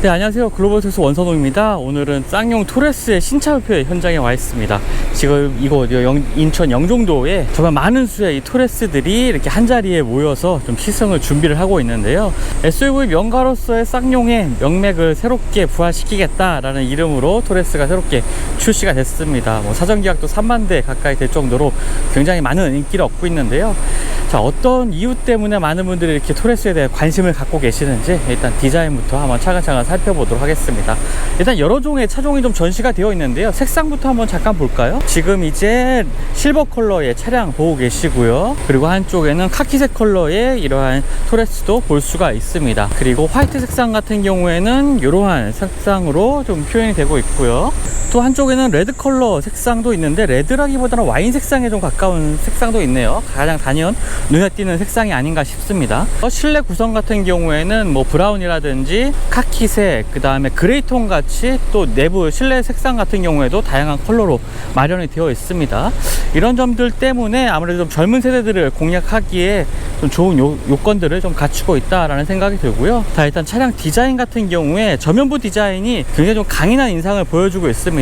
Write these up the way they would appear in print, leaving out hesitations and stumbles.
네, 안녕하세요. 글로벌투스 원선호입니다. 오늘은 쌍용 토레스의 신차 발표 현장에 와 있습니다. 지금 이곳 인천 영종도에 정말 많은 수의 이 토레스들이 이렇게 한자리에 모여서 좀 시승을 준비를 하고 있는데요. SUV 명가로서의 쌍용의 명맥을 새롭게 부활시키겠다라는 이름으로 토레스가 새롭게 출시가 됐습니다. 사전 계약도 3만 대 가까이 될 정도로 굉장히 많은 인기를 얻고 있는데요. 자, 어떤 이유 때문에 많은 분들이 이렇게 토레스에 대해 관심을 갖고 계시는지 일단 디자인부터 한번 차근차근 살펴보도록 하겠습니다. 일단 여러 종의 차종이 좀 전시가 되어 있는데요. 색상부터 한번 잠깐 볼까요? 지금 이제 실버 컬러의 차량 보고 계시고요. 그리고 한쪽에는 카키색 컬러의 이러한 토레스도 볼 수가 있습니다. 그리고 화이트 색상 같은 경우에는 이러한 색상으로 좀 표현이 되고 있고요. 또 한쪽에는 레드 컬러 색상도 있는데 레드라기보다는 와인 색상에 좀 가까운 색상도 있네요. 가장 단연 눈에 띄는 색상이 아닌가 싶습니다. 실내 구성 같은 경우에는 브라운이라든지 카키색, 그 다음에 그레이톤 같이 또 내부 실내 색상 같은 경우에도 다양한 컬러로 마련이 되어 있습니다. 이런 점들 때문에 아무래도 좀 젊은 세대들을 공략하기에 좀 좋은 요건들을 좀 갖추고 있다라는 생각이 들고요. 자, 일단 차량 디자인 같은 경우에 전면부 디자인이 굉장히 좀 강인한 인상을 보여주고 있습니다.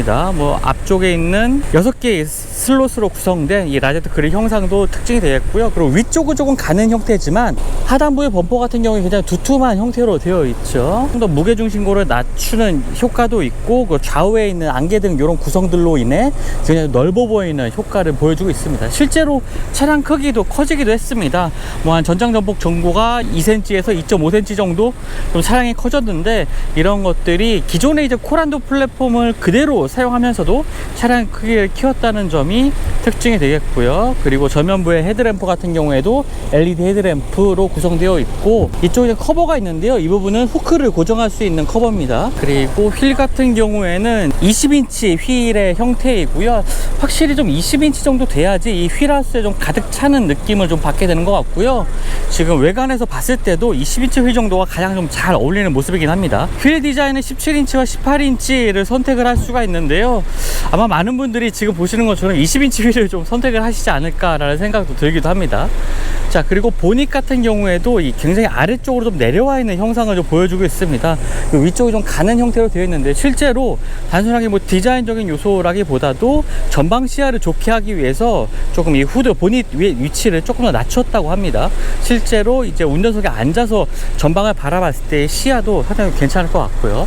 앞쪽에 있는 6개의 슬롯으로 구성된 이 라제트 그릴 형상도 특징이 되겠고요. 그리고 위쪽은 조금 가는 형태지만 하단부의 범퍼 같은 경우에 굉장히 두툼한 형태로 되어 있죠. 좀 더 무게중심고를 낮추는 효과도 있고, 그 좌우에 있는 안개 등 이런 구성들로 인해 굉장히 넓어 보이는 효과를 보여주고 있습니다. 실제로 차량 크기도 커지기도 했습니다. 한 전장 전폭 전고가 2cm에서 2.5cm 정도 좀 차량이 커졌는데, 이런 것들이 기존의 이제 코란도 플랫폼을 그대로 사용하면서도 차량 크기를 키웠다는 점이 특징이 되겠고요. 그리고 전면부의 헤드램프 같은 경우에도 LED 헤드램프로 구성되어 있고, 이쪽에 커버가 있는데요. 이 부분은 후크를 고정할 수 있는 커버입니다. 그리고 휠 같은 경우에는 20인치 휠의 형태이고요. 확실히 좀 20인치 정도 돼야지 이 휠하우스에 좀 가득 차는 느낌을 좀 받게 되는 것 같고요. 지금 외관에서 봤을 때도 20인치 휠 정도가 가장 좀 잘 어울리는 모습이긴 합니다. 휠 디자인은 17인치와 18인치를 선택을 할 수가 있는데요. 아마 많은 분들이 지금 보시는 것처럼 20인치 휠을 좀 선택을 하시지 않을까라는 생각도 들기도 합니다. 자, 그리고 보닛 같은 경우에도 굉장히 아래쪽으로 좀 내려와 있는 형상을 좀 보여주고 있습니다. 위쪽이 좀 가는 형태로 되어 있는데, 실제로 단순하게 디자인적인 요소라기보다도 전방 시야를 좋게 하기 위해서 조금 이 후드 보닛 위치를 조금 더 낮췄다고 합니다. 실제로 이제 운전석에 앉아서 전방을 바라봤을 때의 시야도 상당히 괜찮을 것 같고요.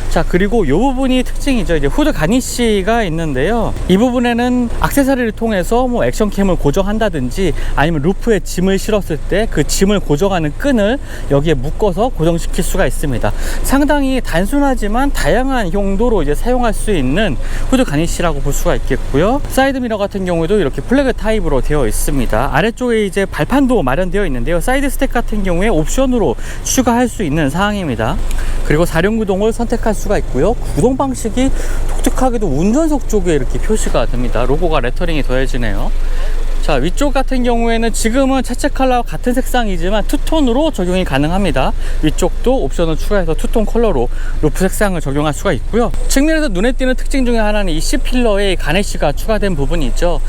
자, 그리고 이 부분이 특징이죠. 이제 후드 가니쉬가 있는데요. 이 부분에는 액세서리를 통해서 액션캠을 고정한다든지 아니면 루프에 짐을 실었을 때 그 짐을 고정하는 끈을 여기에 묶어서 고정시킬 수가 있습니다. 상당히 단순하지만 다양한 용도로 이제 사용할 수 있는 후드 가니쉬라고 볼 수가 있겠고요. 사이드 미러 같은 경우에도 이렇게 플래그 타입으로 되어 있습니다. 아래쪽에 이제 발판도 마련되어 있는데요. 사이드 스텝 같은 경우에 옵션으로 추가할 수 있는 사항입니다. 그리고 4륜 구동을 선택할 수가 있고요. 구동 방식이 독특하게도 운전석 쪽에 이렇게 표시가 됩니다. 로고가 레터링이 더해지네요. 자, 위쪽 같은 경우에는 지금은 차체 컬러와 같은 색상이지만 투톤으로 적용이 가능합니다. 위쪽도 옵션을 추가해서 투톤 컬러로 루프 색상을 적용할 수가 있고요. 측면에서 눈에 띄는 특징 중에 하나는 이 C필러에 가네쉬가 추가된 부분이 있죠.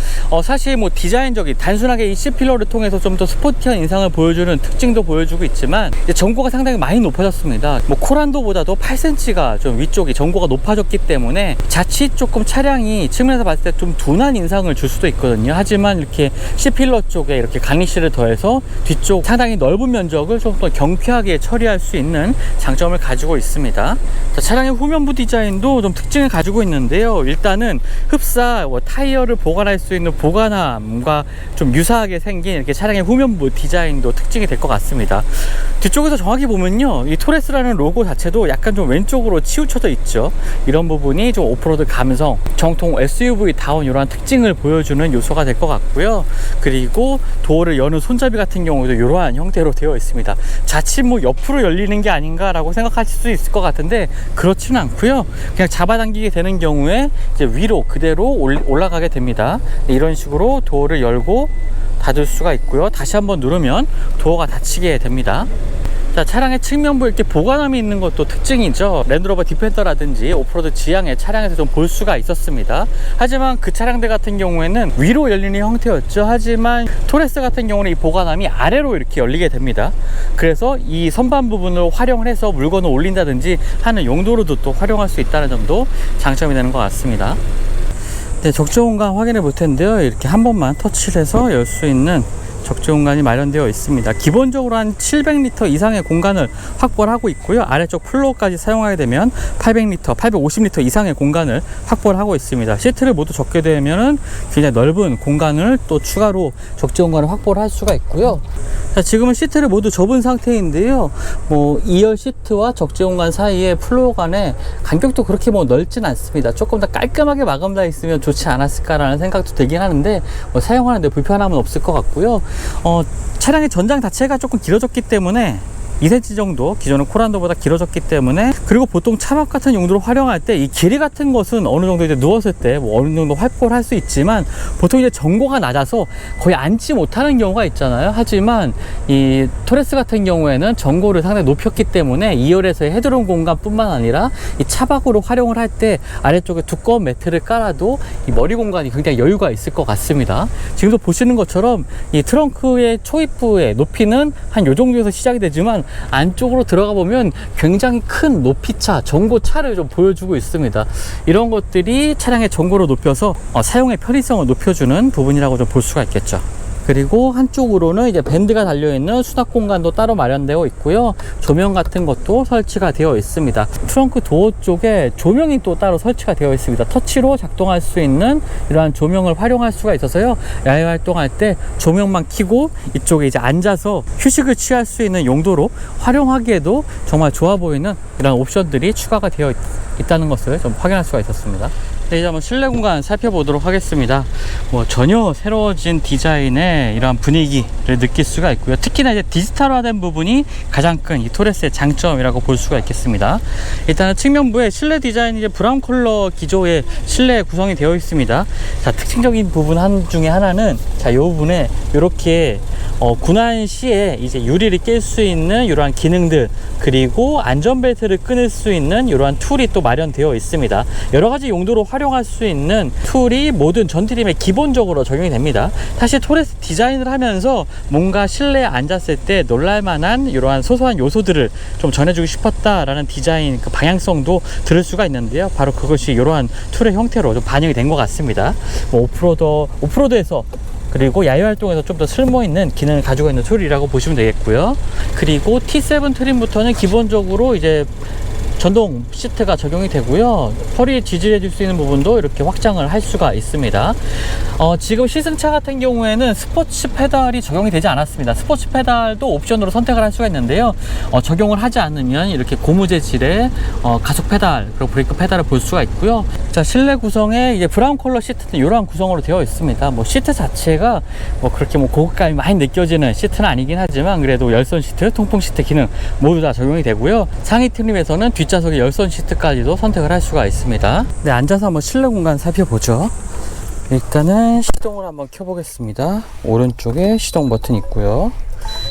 사실 디자인적인 단순하게 이 C필러를 통해서 좀 더 스포티한 인상을 보여주는 특징도 보여주고 있지만, 전고가 상당히 많이 높아졌습니다. 코란도보다도 8cm가 좀 위쪽이 전고가 높아졌기 때문에 자칫 조금 차량이 측면에서 봤을 때 좀 둔한 인상을 줄 수도 있거든요. 하지만 이렇게 C필러 쪽에 이렇게 가니쉬를 더해서 뒤쪽 상당히 넓은 면적을 좀 더 경쾌하게 처리할 수 있는 장점을 가지고 있습니다. 자, 차량의 후면부 디자인도 좀 특징을 가지고 있는데요. 일단은 흡사 타이어를 보관할 수 있는 보관함과 좀 유사하게 생긴 이렇게 차량의 후면부 디자인도 특징이 될 것 같습니다. 뒤쪽에서 정확히 보면요, 이 토레스라는 로고 자체도 약간 좀 왼쪽으로 치우쳐져 있죠. 이런 부분이 좀 오프로드 감성, 정통 SUV다운 이런 특징을 보여주는 요소가 될 것 같고요. 그리고 도어를 여는 손잡이 같은 경우도 이러한 형태로 되어 있습니다. 자칫 옆으로 열리는 게 아닌가 라고 생각하실 수 있을 것 같은데 그렇지는 않고요. 그냥 잡아당기게 되는 경우에 이제 위로 그대로 올라가게 됩니다. 이런 식으로 도어를 열고 닫을 수가 있고요. 다시 한번 누르면 도어가 닫히게 됩니다. 자, 차량의 측면부에 이렇게 보관함이 있는 것도 특징이죠. 랜드로버 디펜더라든지 오프로드 지향의 차량에서 좀 볼 수가 있었습니다. 하지만 그 차량들 같은 경우에는 위로 열리는 형태였죠. 하지만 토레스 같은 경우는 이 보관함이 아래로 이렇게 열리게 됩니다. 그래서 이 선반 부분을 활용을 해서 물건을 올린다든지 하는 용도로도 또 활용할 수 있다는 점도 장점이 되는 것 같습니다. 네, 적재 공간 확인해 볼 텐데요. 이렇게 한 번만 터치를 해서 열 수 있는 적재 공간이 마련되어 있습니다. 기본적으로 한 700리터 이상의 공간을 확보를 하고 있고요. 아래쪽 플로어까지 사용하게 되면 800리터, 850리터 이상의 공간을 확보를 하고 있습니다. 시트를 모두 적게 되면은 굉장히 넓은 공간을 또 추가로 적재 공간을 확보를 할 수가 있고요. 자, 지금은 시트를 모두 접은 상태인데요. 2열 시트와 적재 공간 사이에 플로어 간의 간격도 그렇게 넓진 않습니다. 조금 더 깔끔하게 마감되어 있으면 좋지 않았을까라는 생각도 들긴 하는데 사용하는데 불편함은 없을 것 같고요. 차량의 전장 자체가 조금 길어졌기 때문에 2cm 정도 기존의 코란도보다 길어졌기 때문에, 그리고 보통 차박 같은 용도로 활용할 때 이 길이 같은 것은 어느 정도 이제 누웠을 때 어느 정도 확보를 할 수 있지만 보통 이제 전고가 낮아서 거의 앉지 못하는 경우가 있잖아요. 하지만 이 토레스 같은 경우에는 전고를 상당히 높였기 때문에 2열에서의 헤드룸 공간뿐만 아니라 이 차박으로 활용을 할 때 아래쪽에 두꺼운 매트를 깔아도 이 머리 공간이 굉장히 여유가 있을 것 같습니다. 지금도 보시는 것처럼 이 트렁크의 초입부의 높이는 한 요 정도에서 시작이 되지만 안쪽으로 들어가 보면 굉장히 큰 높이차, 전고차를 좀 보여주고 있습니다. 이런 것들이 차량의 전고를 높여서 사용의 편의성을 높여주는 부분이라고 좀 볼 수가 있겠죠. 그리고 한쪽으로는 이제 밴드가 달려있는 수납 공간도 따로 마련되어 있고요. 조명 같은 것도 설치가 되어 있습니다. 트렁크 도어 쪽에 조명이 또 따로 설치가 되어 있습니다. 터치로 작동할 수 있는 이러한 조명을 활용할 수가 있어서요. 야외 활동할 때 조명만 켜고 이쪽에 이제 앉아서 휴식을 취할 수 있는 용도로 활용하기에도 정말 좋아 보이는 이런 옵션들이 추가가 되어 있다는 것을 좀 확인할 수가 있었습니다. 네, 이제 한번 실내 공간 살펴보도록 하겠습니다. 전혀 새로워진 디자인의 이러한 분위기를 느낄 수가 있고요. 특히나 이제 디지털화된 부분이 가장 큰 이 토레스의 장점이라고 볼 수가 있겠습니다. 일단은 측면부에 실내 디자인이 이제 브라운 컬러 기조의 실내 구성이 되어 있습니다. 자, 특징적인 부분 중에 하나는 이 부분에 이렇게 군안 시에 이제 유리를 깰 수 있는 이러한 기능들, 그리고 안전벨트를 끊을 수 있는 이러한 툴이 또 마련되어 있습니다. 여러 가지 용도로 활용할 수 있는 툴이 모든 전트림에 기본적으로 적용이 됩니다. 사실 토레스 디자인을 하면서 뭔가 실내에 앉았을 때 놀랄만한 이러한 소소한 요소들을 좀 전해주고 싶었다라는 디자인 그 방향성도 들을 수가 있는데요. 바로 그것이 이러한 툴의 형태로 좀 반영이 된 것 같습니다. 오프로드에서 그리고 야외 활동에서 좀 더 쓸모있는 기능을 가지고 있는 툴이라고 보시면 되겠고요. 그리고 T7 트림부터는 기본적으로 이제 전동 시트가 적용이 되고요. 허리에 지지해 줄 수 있는 부분도 이렇게 확장을 할 수가 있습니다. 지금 시승차 같은 경우에는 스포츠 페달이 적용이 되지 않았습니다. 스포츠 페달도 옵션으로 선택을 할 수가 있는데요. 적용을 하지 않으면 이렇게 고무 재질의 가속 페달, 그리고 브레이크 페달을 볼 수가 있고요. 자, 실내 구성에 이제 브라운 컬러 시트는 이러한 구성으로 되어 있습니다. 시트 자체가 그렇게 고급감이 많이 느껴지는 시트는 아니긴 하지만 그래도 열선 시트, 통풍 시트 기능 모두 다 적용이 되고요. 상위 트림에서는 뒷좌석에 열선 시트까지도 선택을 할 수가 있습니다. 네, 앉아서 한번 실내 공간 살펴보죠. 일단은 시동을 한번 켜보겠습니다. 오른쪽에 시동 버튼 있고요.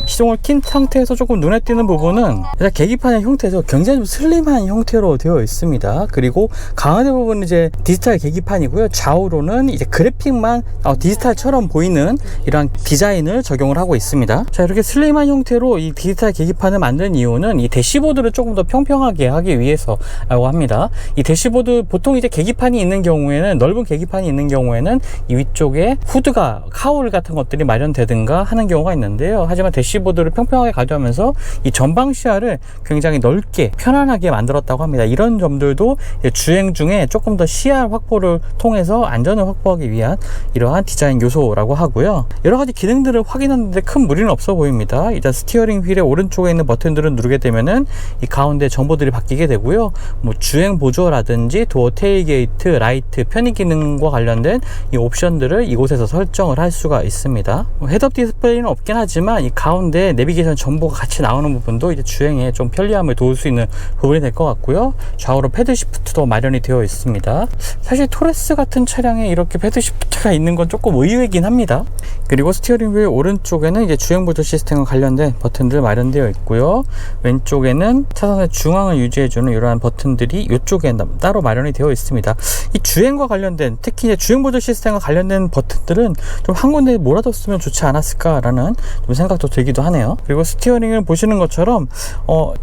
시동을 킨 상태에서 조금 눈에 띄는 부분은 일단 계기판의 형태에서 굉장히 좀 슬림한 형태로 되어 있습니다. 그리고 가운데 부분은 이제 디지털 계기판이고요. 좌우로는 이제 그래픽만 디지털처럼 보이는 이런 디자인을 적용을 하고 있습니다. 자, 이렇게 슬림한 형태로 이 디지털 계기판을 만든 이유는 이 대시보드를 조금 더 평평하게 하기 위해서라고 합니다. 이 대시보드 보통 이제 계기판이 있는 경우에는, 넓은 계기판이 있는 경우에는 이 위쪽에 후드가 카울 같은 것들이 마련되든가 하는 경우가 있는데요. 하지만 대시보드를 평평하게 가져오면서 이 전방 시야를 굉장히 넓게 편안하게 만들었다고 합니다. 이런 점들도 주행 중에 조금 더 시야 확보를 통해서 안전을 확보하기 위한 이러한 디자인 요소라고 하고요. 여러 가지 기능들을 확인하는데 큰 무리는 없어 보입니다. 일단 스티어링 휠의 오른쪽에 있는 버튼들을 누르게 되면은 이 가운데 정보들이 바뀌게 되고요. 주행 보조라든지 도어 테일게이트, 라이트, 편의 기능과 관련된 이 옵션들을 이곳에서 설정을 할 수가 있습니다. 헤드업 디스플레이는 없긴 하지만 이 가운데 가운데 내비게이션 정보가 같이 나오는 부분도 이제 주행에 좀 편리함을 도울 수 있는 부분이 될 것 같고요. 좌우로 패드 시프트도 마련이 되어 있습니다. 사실 토레스 같은 차량에 이렇게 패드 시프트가 있는 건 조금 의외이긴 합니다. 그리고 스티어링 휠 오른쪽에는 이제 주행 보조 시스템과 관련된 버튼들 마련되어 있고요. 왼쪽에는 차선의 중앙을 유지해주는 이러한 버튼들이 이쪽에 따로 마련이 되어 있습니다. 이 주행과 관련된, 특히 이제 주행 보조 시스템과 관련된 버튼들은 좀 한 군데에 몰아뒀으면 좋지 않았을까라는 좀 생각도 들기도 하네요. 그리고 스티어링을 보시는 것처럼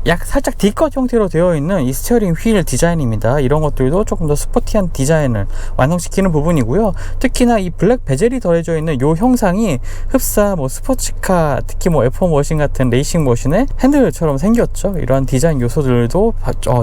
약 살짝 D컷 형태로 되어 있는 이 스티어링 휠 디자인입니다. 이런 것들도 조금 더 스포티한 디자인을 완성시키는 부분이고요. 특히나 이 블랙 베젤이 더해져 있는 이 형상이 흡사 스포츠카, 특히 F1 머신 같은 레이싱 머신의 핸들처럼 생겼죠. 이러한 디자인 요소들도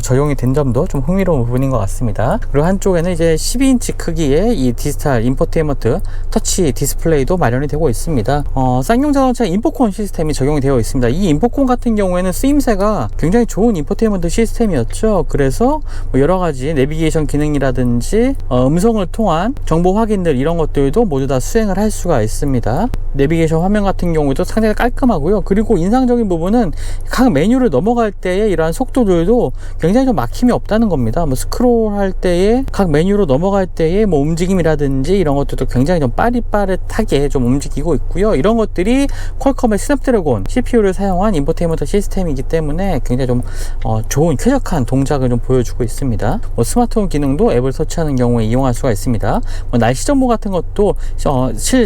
적용이 된 점도 좀 흥미로운 부분인 것 같습니다. 그리고 한쪽에는 이제 12인치 크기의 이 디지털 인포테인먼트 터치 디스플레이도 마련이 되고 있습니다. 쌍용 자동차 인포콘 시스템이 적용이 되어 있습니다. 이 인포콘 같은 경우에는 쓰임새가 굉장히 좋은 인포테인먼트 시스템이었죠. 그래서 여러가지 내비게이션 기능이라든지 음성을 통한 정보 확인들, 이런 것들도 모두 다 수행을 할 수가 있습니다. 내비게이션 화면 같은 경우도 상당히 깔끔하고요. 그리고 인상적인 부분은 각 메뉴를 넘어갈 때의 이러한 속도들도 굉장히 좀 막힘이 없다는 겁니다. 스크롤 할 때에 각 메뉴로 넘어갈 때의 움직임이라든지 이런 것들도 굉장히 좀 빠릿빠릿하게 좀 움직이고 있고요. 이런 것들이 퀄컴의 스냅드래곤 CPU를 사용한 인포테인먼트 시스템이기 때문에 굉장히 좀 좋은 쾌적한 동작을 좀 보여주고 있습니다. 스마트홈 기능도 앱을 설치하는 경우에 이용할 수가 있습니다. 날씨 정보 같은 것도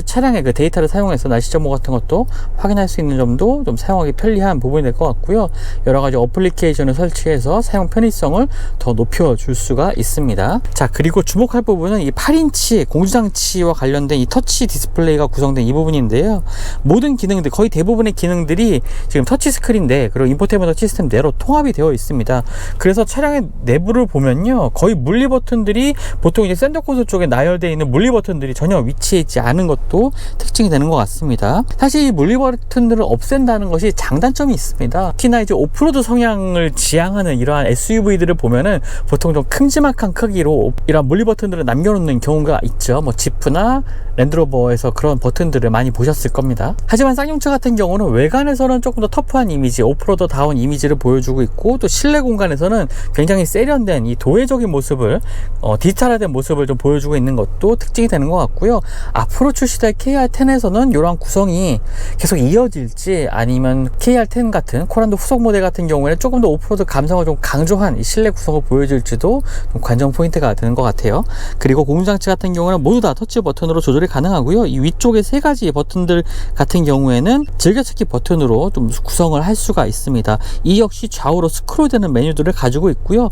차량의 그 데이터를 사용해서 날씨 정보 같은 것도 확인할 수 있는 점도 좀 사용하기 편리한 부분이 될 것 같고요. 여러 가지 어플리케이션을 설치해서 사용 편의성을 더 높여줄 수가 있습니다. 자, 그리고 주목할 부분은 이 8인치 공조장치와 관련된 이 터치 디스플레이가 구성된 이 부분인데요. 모든 기능들, 거의 대부분의 기능들이 지금 터치 스크린 내, 그리고 인포테인먼트 시스템 내로 통합이 되어 있습니다. 그래서 차량의 내부를 보면요, 거의 물리 버튼들이 보통 이제 센터 콘솔 쪽에 나열되어 있는 물리 버튼들이 전혀 위치해 있지 않은 것도 특징이 되는 것 같습니다. 사실 이 물리 버튼들을 없앤다는 것이 장단점이 있습니다. 특히나 이제 오프로드 성향을 지향하는 이러한 SUV들을 보면은 보통 좀 큼지막한 크기로 이런 물리 버튼들을 남겨놓는 경우가 있죠. 지프나 랜드로버에서 그런 버튼들을 많이 보셨을 겁니다. 하지만 쌍용차 같은 경우는 외관에서는 조금 더 터프한 이미지, 오프로드다운 이미지를 보여주고 있고, 또 실내 공간에서는 굉장히 세련된 이 도회적인 모습을, 디지털화된 모습을 좀 보여주고 있는 것도 특징이 되는 것 같고요. 앞으로 출시될 KR10에서는 이러한 구성이 계속 이어질지, 아니면 KR10 같은 코란도 후속 모델 같은 경우에는 조금 더 오프로드 감성을 좀 강조한 이 실내 구성을 보여줄지도 좀 관전 포인트가 되는 것 같아요. 그리고 공조장치 같은 경우는 모두 다 터치 버튼으로 조절이 가능하고요. 이 위쪽에 세 가지 버튼들 같은 경우에는 즐겨찾기 버튼으로 좀 구성을 할 수가 있습니다. 이 역시 좌우로 스크롤되는 메뉴들을 가지고 있고요.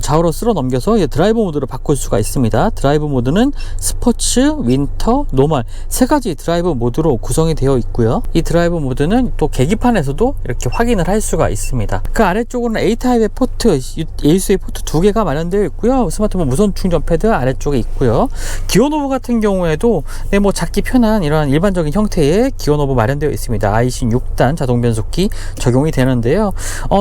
좌우로 쓸어 넘겨서 드라이브 모드로 바꿀 수가 있습니다. 드라이브 모드는 스포츠, 윈터, 노멀 세 가지 드라이브 모드로 구성이 되어 있고요. 이 드라이브 모드는 또 계기판에서도 이렇게 확인을 할 수가 있습니다. 그 아래쪽으로는 A타입의 포트, USB 포트 2개가 마련되어 있고요. 스마트폰 무선 충전 패드 아래쪽에 있고요. 기어노브 같은 경우에도 잡기 편한 이런 일반적인 형태의 기어노브 마련되어 있습니다. i-Syn 6단 자동 변속기 적용이 되는데요.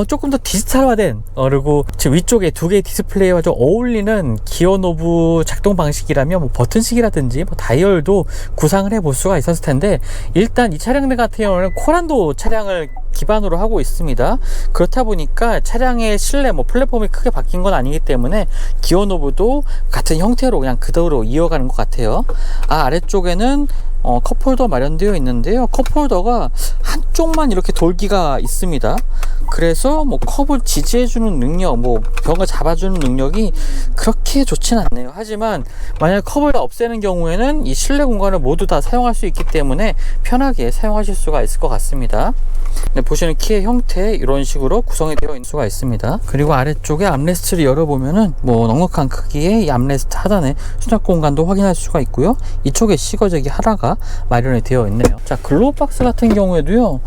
조금 더 디지털화된, 그리고 지금 위쪽에 2개의 디스플레이와 좀 어울리는 기어노브 작동 방식이라면 버튼식이라든지 다이얼도 구상을 해볼 수가 있었을 텐데, 일단 이 차량들 같은 경우는 코란도 차량을 기반으로 하고 있습니다. 그렇다 보니까 차량의 실내 플랫폼이 크게 바뀐 건 아니기 때문에 기어노브도 같은 형태로 그냥 그대로 이어가는 것 같아요. 아래쪽에는 컵홀더 마련되어 있는데요. 컵홀더가 한쪽만 이렇게 돌기가 있습니다. 그래서 컵을 지지해주는 능력, 벽을 잡아주는 능력이 그렇게 좋진 않네요. 하지만 만약 컵을 없애는 경우에는 이 실내 공간을 모두 다 사용할 수 있기 때문에 편하게 사용하실 수가 있을 것 같습니다. 보시는 키의 형태 이런 식으로 구성이 되어 있을 수가 있습니다. 그리고 아래쪽에 암레스트를 열어보면은 넉넉한 크기의 이 암레스트 하단에 수납 공간도 확인할 수가 있고요. 이쪽에 시거제기 하나가 마련이 되어 있네요. 자, 글로우박스 같은 경우에도요,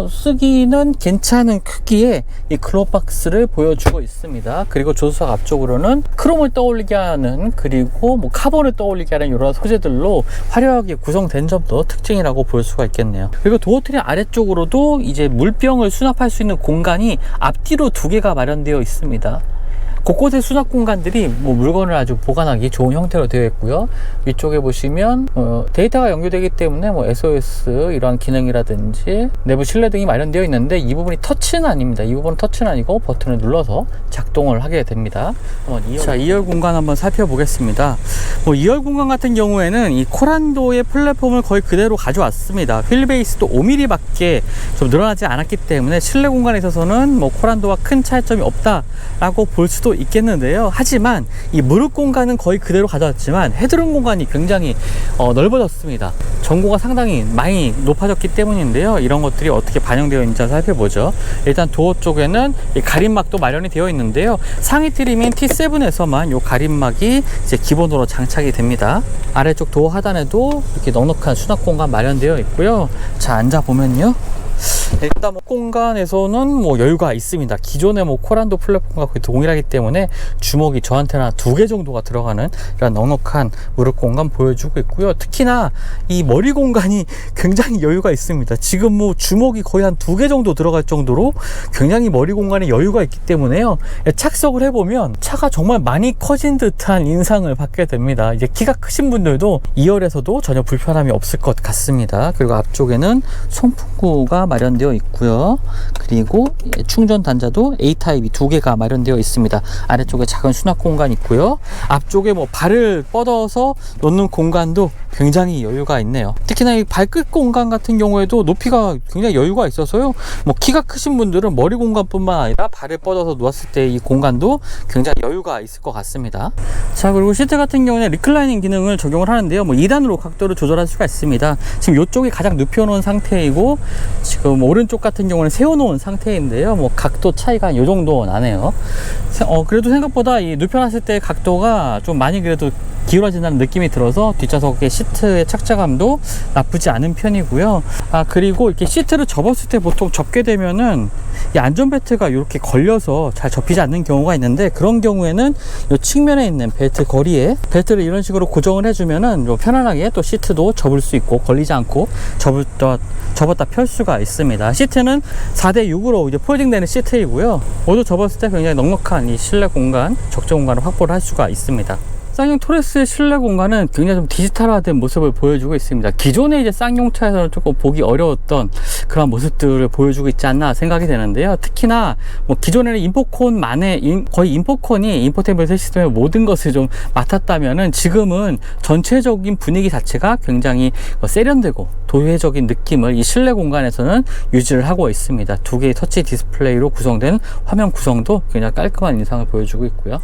쓰기는 괜찮은 크기의 이 글로우박스를 보여주고 있습니다. 그리고 조수석 앞쪽으로는 크롬을 떠올리게 하는, 그리고 카본을 떠올리게 하는 이런 소재들로 화려하게 구성된 점도 특징이라고 볼 수가 있겠네요. 그리고 도어트림 아래쪽으로도 이제 물병을 수납할 수 있는 공간이 앞뒤로 2개가 마련되어 있습니다. 곳곳에 수납 공간들이 뭐 물건을 아주 보관하기 좋은 형태로 되어 있고요. 위쪽에 보시면 데이터가 연결되기 때문에 뭐 SOS 이러한 기능이라든지 내부 실내 등이 마련되어 있는데, 이 부분이 터치는 아닙니다. 이 부분은 터치는 아니고 버튼을 눌러서 작동을 하게 됩니다. 자, 2열 공간 한번 살펴보겠습니다. 뭐 2열 공간 같은 경우에는 이 코란도의 플랫폼을 거의 그대로 가져왔습니다. 휠 베이스도 5mm밖에 좀 늘어나지 않았기 때문에 실내 공간에 있어서는 뭐 코란도와 큰 차이점이 없다라고 볼 수도 있겠는데요. 하지만 이 무릎 공간은 거의 그대로 가져왔지만 헤드룸 공간이 굉장히 넓어졌습니다. 전고가 상당히 많이 높아졌기 때문인데요. 이런 것들이 어떻게 반영되어 있는지 살펴보죠. 일단 도어 쪽에는 이 가림막도 마련이 되어 있는데요. 상위 트림인 T7에서만 이 가림막이 이제 기본으로 장착이 됩니다. 아래쪽 도어 하단에도 이렇게 넉넉한 수납 공간 마련되어 있고요. 자, 앉아 보면요. 일단 뭐 공간에서는 뭐 여유가 있습니다. 기존의 뭐 코란도 플랫폼과 거의 동일하기 때문에 주먹이 저한테는 한 2개 정도가 들어가는 이런 넉넉한 무릎 공간 보여주고 있고요. 특히나 이 머리 공간이 굉장히 여유가 있습니다. 지금 뭐 주먹이 거의 한 2개 정도 들어갈 정도로 굉장히 머리 공간에 여유가 있기 때문에요. 착석을 해보면 차가 정말 많이 커진 듯한 인상을 받게 됩니다. 이제 키가 크신 분들도 2열에서도 전혀 불편함이 없을 것 같습니다. 그리고 앞쪽에는 송풍구가 마련되어 있고요. 그리고 충전 단자도 A타입이 2개가 마련되어 있습니다. 아래쪽에 작은 수납 공간 있고요. 앞쪽에 뭐 발을 뻗어서 놓는 공간도 굉장히 여유가 있네요. 특히나 이 발끝 공간 같은 경우에도 높이가 굉장히 여유가 있어서요. 뭐 키가 크신 분들은 머리 공간뿐만 아니라 발을 뻗어서 놓았을 때 이 공간도 굉장히 여유가 있을 것 같습니다. 자, 그리고 시트 같은 경우는 리클라이닝 기능을 적용을 하는데요. 뭐 2단으로 각도를 조절할 수가 있습니다. 지금 이쪽이 가장 눕혀놓은 상태이고, 지금 오른쪽 같은 경우는 세워놓은 상태인데요. 뭐 각도 차이가 이 정도 나네요. 그래도 생각보다 이 눕혀놨을 때 각도가 좀 많이 그래도 기울어진다는 느낌이 들어서 뒷좌석의 시트의 착자감도 나쁘지 않은 편이고요. 그리고 이렇게 시트를 접었을 때 보통 접게 되면은 이 안전벨트가 이렇게 걸려서 잘 접히지 않는 경우가 있는데, 그런 경우에는 이 측면에 있는 벨트 거리에 벨트를 이런 식으로 고정을 해주면은 좀 편안하게 또 시트도 접을 수 있고 걸리지 않고 접었다 펼 수가 있습니다. 시트는 4대6으로 이제 폴딩되는 시트이고요. 모두 접었을 때 굉장히 넉넉한 이 실내 공간, 적재 공간을 확보를 할 수가 있습니다. 쌍용 토레스의 실내 공간은 굉장히 좀 디지털화된 모습을 보여주고 있습니다. 기존의 이제 쌍용차에서는 조금 보기 어려웠던 그런 모습들을 보여주고 있지 않나 생각이 되는데요. 특히나 뭐 기존에는 인포콘만의 거의 인포콘이 인포테인먼트 시스템의 모든 것을 좀 맡았다면은, 지금은 전체적인 분위기 자체가 굉장히 세련되고 도회적인 느낌을 이 실내 공간에서는 유지를 하고 있습니다. 2개의 터치 디스플레이로 구성된 화면 구성도 굉장히 깔끔한 인상을 보여주고 있고요.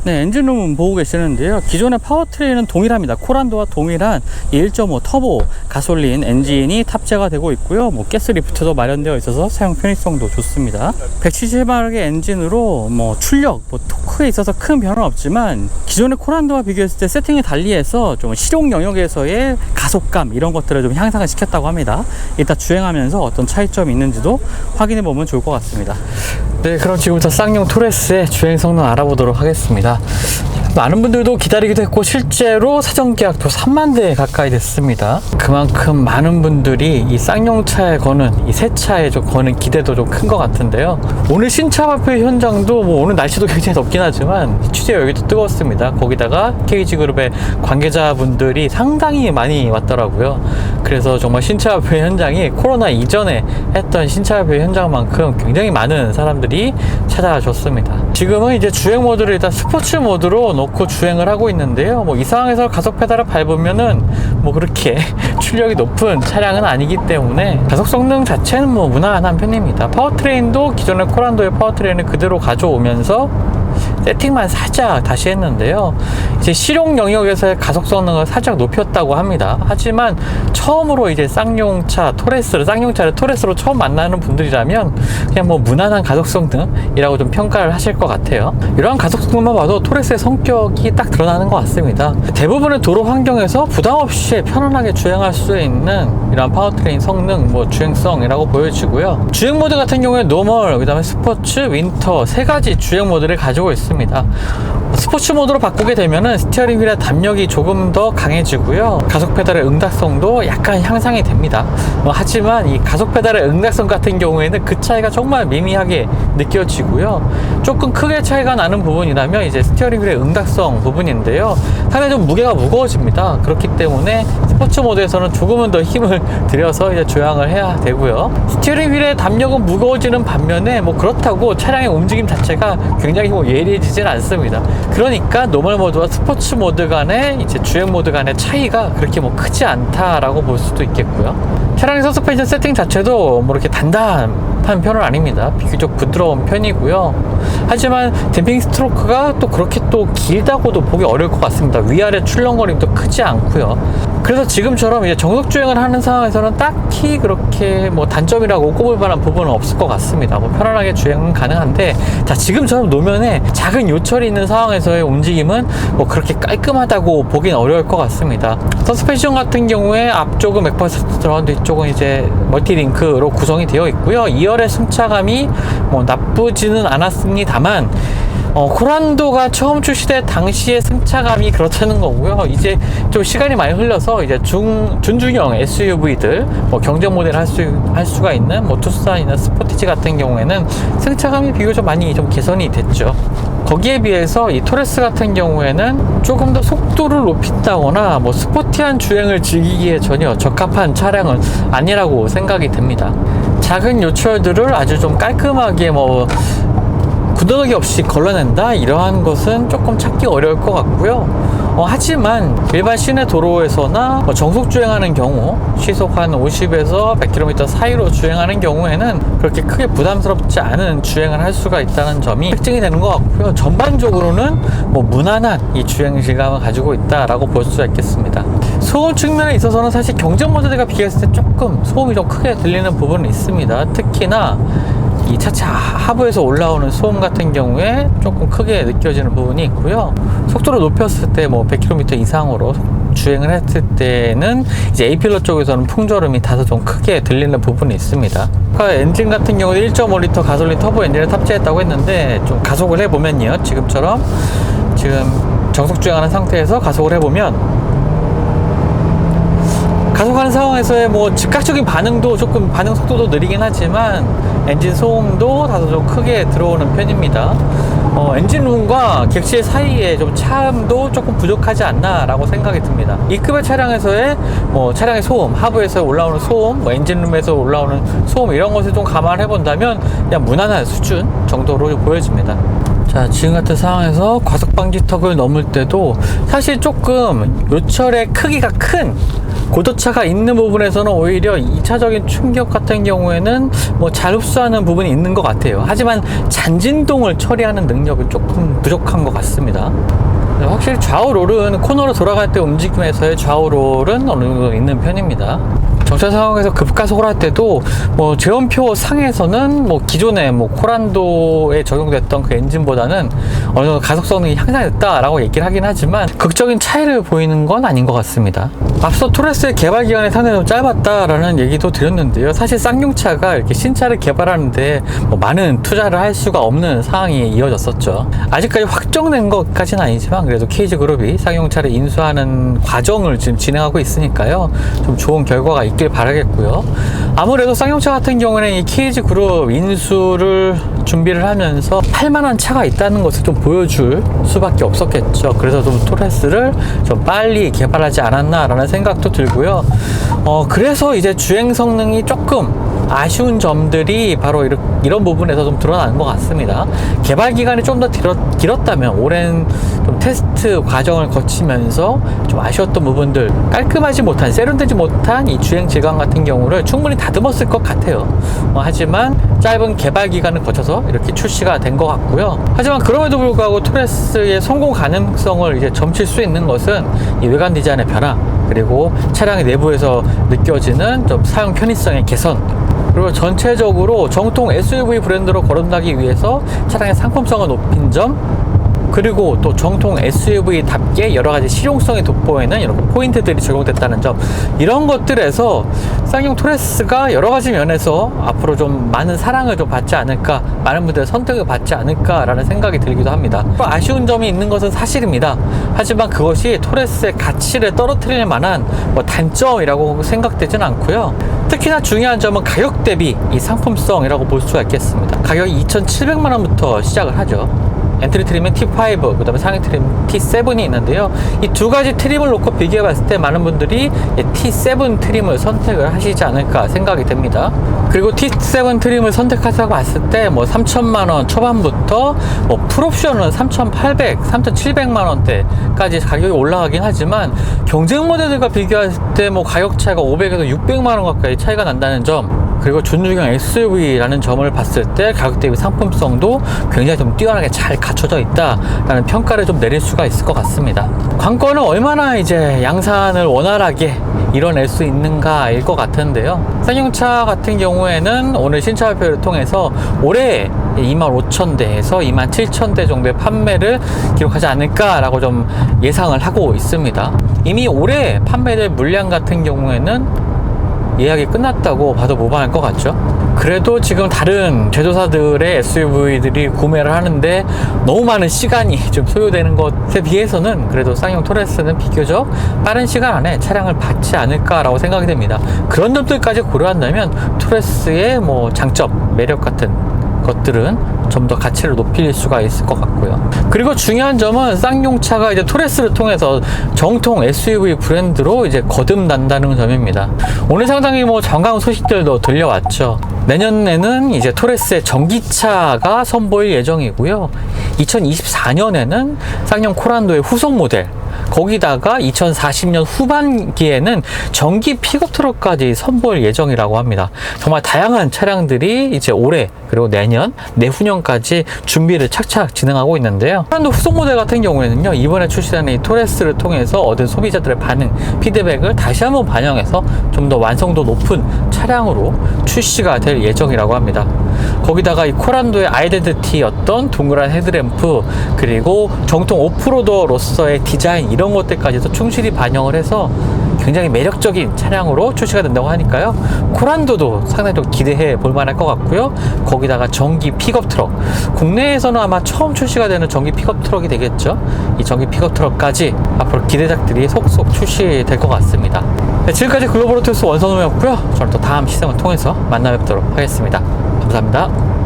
네, 엔진룸은 보고 계시는데요. 기존의 파워트레인은 동일합니다. 코란도와 동일한 1.5 터보 가솔린 엔진이 탑재가 되고 있고요. 뭐 가스리프트도 마련되어 있어서 사용 편의성도 좋습니다. 170마력의 엔진으로 뭐 출력, 뭐 토크에 있어서 큰 변화는 없지만, 기존의 코란도와 비교했을 때 세팅을 달리해서 좀 실용 영역에서의 가속감 이런 것들을 좀 향상을 시켰다고 합니다. 이따 주행하면서 어떤 차이점이 있는지도 확인해 보면 좋을 것 같습니다. 네, 그럼 지금부터 쌍용 토레스의 주행 성능 알아보도록 하겠습니다. 많은 분들도 기다리기도 했고, 실제로 사전 계약도 3만 대 가까이 됐습니다. 그만큼 많은 분들이 이 쌍용차에 거는, 이 새 차에 좀 거는 기대도 좀 큰 것 같은데요. 오늘 신차 발표 현장도 뭐 오늘 날씨도 굉장히 덥긴 하지만 취재 여기도 뜨거웠습니다. 거기다가 KG그룹의 관계자분들이 상당히 많이 왔더라고요. 그래서 정말 신차 발표 현장이 코로나 이전에 했던 신차 발표 현장만큼 굉장히 많은 사람들이 찾아줬습니다. 지금은 이제 주행 모드를 일단 스포츠 모드로 놓고 주행을 하고 있는데요. 뭐 이 상황에서 가속 페달을 밟으면은 뭐 그렇게 출력이 높은 차량은 아니기 때문에 가속 성능 자체는 뭐 무난한 편입니다. 파워트레인도 기존의 코란도의 파워트레인을 그대로 가져오면서 세팅만 살짝 다시 했는데요. 이제 실용 영역에서의 가속 성능을 살짝 높였다고 합니다. 하지만 처음으로 이제 쌍용차를 토레스로 처음 만나는 분들이라면 그냥 뭐 무난한 가속 성능이라고 좀 평가를 하실 것 같아요. 이러한 가속 성능만 봐도 토레스의 성격이 딱 드러나는 것 같습니다. 대부분의 도로 환경에서 부담 없이 편안하게 주행할 수 있는 이런 파워트레인 성능, 뭐 주행성이라고 보여지고요. 주행 모드 같은 경우에 노멀, 그 다음에 스포츠, 윈터 3가지 주행 모드를 가지고 있습니다. 있습니다. 스포츠 모드로 바꾸게 되면은 스티어링 휠의 담력이 조금 더 강해지고요. 가속 페달의 응답성도 약간 향상이 됩니다. 하지만 이 가속 페달의 응답성 같은 경우에는 그 차이가 정말 미미하게 느껴지고요. 조금 크게 차이가 나는 부분이라면 이제 스티어링 휠의 응답성 부분인데요. 상당히 좀 무게가 무거워집니다. 그렇기 때문에 스포츠 모드에서는 조금은 더 힘을 들여서 이제 조향을 해야 되고요. 스티어링 휠의 담력은 무거워지는 반면에 뭐 그렇다고 차량의 움직임 자체가 굉장히 뭐 예리해지진 않습니다. 그러니까 노멀 모드와 스포츠 모드 간의 이제 주행 모드 간의 차이가 그렇게 뭐 크지 않다라고 볼 수도 있겠고요. 차량의 서스펜션 세팅 자체도 뭐 이렇게 단단한 편은 아닙니다. 비교적 부드러운 편이고요. 하지만 댐핑 스트로크가 또 그렇게 또 길다고도 보기 어려울 것 같습니다. 위아래 출렁거림도 크지 않고요. 그래서 지금처럼 이제 정속 주행을 하는 상황에서는 딱히 그렇게 뭐 단점이라고 꼽을 만한 부분은 없을 것 같습니다. 뭐 편안하게 주행은 가능한데, 자, 지금처럼 노면에 작은 요철이 있는 상황에서의 움직임은 뭐 그렇게 깔끔하다고 보긴 어려울 것 같습니다. 서스펜션 같은 경우에 앞쪽은 맥퍼스트 드라운, 뒤쪽은 이제 멀티링크로 구성이 되어 있고요. 2열의 승차감이 뭐 나쁘지는 않았습니다만, 코란도가 처음 출시될 당시의 승차감이 그렇다는 거고요. 이제 좀 시간이 많이 흘러서 이제 준중형 SUV들, 뭐 경쟁 모델 할 수가 있는 뭐 투싼이나 스포티지 같은 경우에는 승차감이 비교적 많이 좀 개선이 됐죠. 거기에 비해서 이 토레스 같은 경우에는 조금 더 속도를 높인다거나 뭐 스포티한 주행을 즐기기에 전혀 적합한 차량은 아니라고 생각이 됩니다. 작은 요철들을 아주 좀 깔끔하게 뭐 군더더기 없이 걸러낸다, 이러한 것은 조금 찾기 어려울 것 같고요. 하지만 일반 시내 도로에서나 정속 주행하는 경우, 시속 한 50에서 100km 사이로 주행하는 경우에는 그렇게 크게 부담스럽지 않은 주행을 할 수가 있다는 점이 특징이 되는 것 같고요. 전반적으로는 뭐 무난한 이 주행 질감을 가지고 있다라고 볼 수가 있겠습니다. 소음 측면에 있어서는 사실 경쟁 모델과 비교했을 때 조금 소음이 좀 크게 들리는 부분은 있습니다. 특히나 이 차차 하부에서 올라오는 소음 같은 경우에 조금 크게 느껴지는 부분이 있고요. 속도를 높였을 때 뭐 100km 이상으로 주행을 했을 때는 이제 A필러 쪽에서는 풍절음이 다소 좀 크게 들리는 부분이 있습니다. 엔진 같은 경우는 1.5L 가솔린 터보 엔진을 탑재했다고 했는데, 좀 가속을 해보면요, 지금처럼 지금 정속 주행하는 상태에서 가속을 해보면 가속하는 상황에서의 뭐 즉각적인 반응도 조금 반응 속도도 느리긴 하지만 엔진 소음도 다소 좀 크게 들어오는 편입니다. 엔진룸과 객실 사이에 좀 차음도 조금 부족하지 않나 라고 생각이 듭니다. 이 급의 차량에서의 뭐 차량의 소음, 하부에서 올라오는 소음, 뭐 엔진룸에서 올라오는 소음, 이런 것을 좀 감안해 본다면 그냥 무난한 수준 정도로 보여집니다. 자, 지금 같은 상황에서 과속 방지턱을 넘을 때도 사실 조금 요철의 크기가 큰 고도차가 있는 부분에서는 오히려 2차적인 충격 같은 경우에는 뭐 잘 흡수하는 부분이 있는 것 같아요. 하지만 잔진동을 처리하는 능력은 조금 부족한 것 같습니다. 확실히 좌우 롤은 코너로 돌아갈 때 움직임에서의 좌우 롤은 어느 정도 있는 편입니다. 정차 상황에서 급가속을 할 때도 뭐 제원표 상에서는 뭐 기존에 뭐 코란도에 적용됐던 그 엔진보다는 어느 정도 가속 성능이 향상됐다라고 얘기를 하긴 하지만 극적인 차이를 보이는 건 아닌 것 같습니다. 앞서 토레스의 개발 기간이 상당히 좀 짧았다라는 얘기도 드렸는데요. 사실 쌍용차가 이렇게 신차를 개발하는데 뭐 많은 투자를 할 수가 없는 상황이 이어졌었죠. 아직까지 확정된 것까지는 아니지만 그래도 KG그룹이 쌍용차를 인수하는 과정을 지금 진행하고 있으니까요, 좀 좋은 결과가 있길 바라겠고요. 아무래도 쌍용차 같은 경우는 이 KG그룹 인수를 준비를 하면서 팔만한 차가 있다는 것을 좀 보여줄 수밖에 없었겠죠. 그래서 좀 토레스를 좀 빨리 개발하지 않았나라는 생각도 들고요. 그래서 이제 주행 성능이 조금 아쉬운 점들이 바로 이런 부분에서 좀 드러나는 것 같습니다. 개발 기간이 좀 더 길었다면, 오랜 좀 테스트 과정을 거치면서 좀 아쉬웠던 부분들, 깔끔하지 못한, 세련되지 못한 이 주행 질감 같은 경우를 충분히 다듬었을 것 같아요. 하지만 짧은 개발 기간을 거쳐서 이렇게 출시가 된 것 같고요. 하지만 그럼에도 불구하고 토레스의 성공 가능성을 이제 점칠 수 있는 것은 이 외관 디자인의 변화, 그리고 차량의 내부에서 느껴지는 좀 사용 편의성의 개선, 그리고 전체적으로 정통 SUV 브랜드로 거듭나기 위해서 차량의 상품성을 높인 점, 그리고 또 정통 SUV답게 여러 가지 실용성이 돋보이는 이런 포인트들이 적용됐다는 점, 이런 것들에서 쌍용 토레스가 여러 가지 면에서 앞으로 좀 많은 사랑을 좀 받지 않을까, 많은 분들의 선택을 받지 않을까라는 생각이 들기도 합니다. 아쉬운 점이 있는 것은 사실입니다. 하지만 그것이 토레스의 가치를 떨어뜨릴 만한 단점이라고 생각되진 않고요. 특히나 중요한 점은 가격 대비 이 상품성이라고 볼 수가 있겠습니다. 가격이 2,700만 원부터 시작을 하죠. 엔트리 트림은 T5, 그 다음에 상위 트림 T7이 있는데요. 이 두 가지 트림을 놓고 비교해 봤을 때 많은 분들이 T7 트림을 선택을 하시지 않을까 생각이 됩니다. 그리고 T7 트림을 선택하자고 봤을 때 3천만 원 초반부터 풀옵션은 3,800, 3,700만 원대까지 가격이 올라가긴 하지만 경쟁 모델들과 비교했을 때 가격 차이가 500에서 600만 원 가까이 차이가 난다는 점, 그리고 준중형 SUV라는 점을 봤을 때 가격 대비 상품성도 굉장히 좀 뛰어나게 잘 갖춰져 있다라는 평가를 좀 내릴 수가 있을 것 같습니다. 관건은 얼마나 이제 양산을 원활하게 이뤄낼 수 있는가일 것 같은데요. 쌍용차 같은 경우에는 오늘 신차 발표를 통해서 올해 25,000대에서 27,000대 정도의 판매를 기록하지 않을까라고 좀 예상을 하고 있습니다. 이미 올해 판매될 물량 같은 경우에는 예약이 끝났다고 봐도 무방할 것 같죠. 그래도 지금 다른 제조사들의 SUV들이 구매를 하는데 너무 많은 시간이 좀 소요되는 것에 비해서는 그래도 쌍용 토레스는 비교적 빠른 시간 안에 차량을 받지 않을까라고 생각이 됩니다. 그런 점들까지 고려한다면 토레스의 장점, 매력 같은 것들은 좀 더 가치를 높일 수가 있을 것 같고요. 그리고 중요한 점은 쌍용차가 이제 토레스를 통해서 정통 SUV 브랜드로 이제 거듭난다는 점입니다. 오늘 상당히 정강 소식들도 들려왔죠. 내년에는 이제 토레스의 전기차가 선보일 예정이고요. 2024년에는 쌍용 코란도의 후속 모델, 거기다가 2040년 후반기에는 전기 픽업 트럭까지 선보일 예정이라고 합니다. 정말 다양한 차량들이 이제 올해 그리고 내년, 내후년까지 준비를 착착 진행하고 있는데요. 코란도 후속 모델 같은 경우에는요, 이번에 출시되는 이 토레스를 통해서 얻은 소비자들의 반응, 피드백을 다시 한번 반영해서 좀 더 완성도 높은 차량으로 출시가 될 예정이라고 합니다. 거기다가 이 코란도의 아이덴티티였던 동그란 헤드램프, 그리고 정통 오프로더로서의 디자인, 이런 것들까지도 충실히 반영을 해서 굉장히 매력적인 차량으로 출시가 된다고 하니까요. 코란도도 상당히 좀 기대해 볼 만할 것 같고요. 거기다가 전기 픽업 트럭, 국내에서는 아마 처음 출시가 되는 전기 픽업 트럭이 되겠죠. 이 전기 픽업 트럭까지 앞으로 기대작들이 속속 출시될 것 같습니다. 네, 지금까지 글로벌 오토스 원선호였고요. 저는 또 다음 시상을 통해서 만나 뵙도록 하겠습니다. 감사합니다.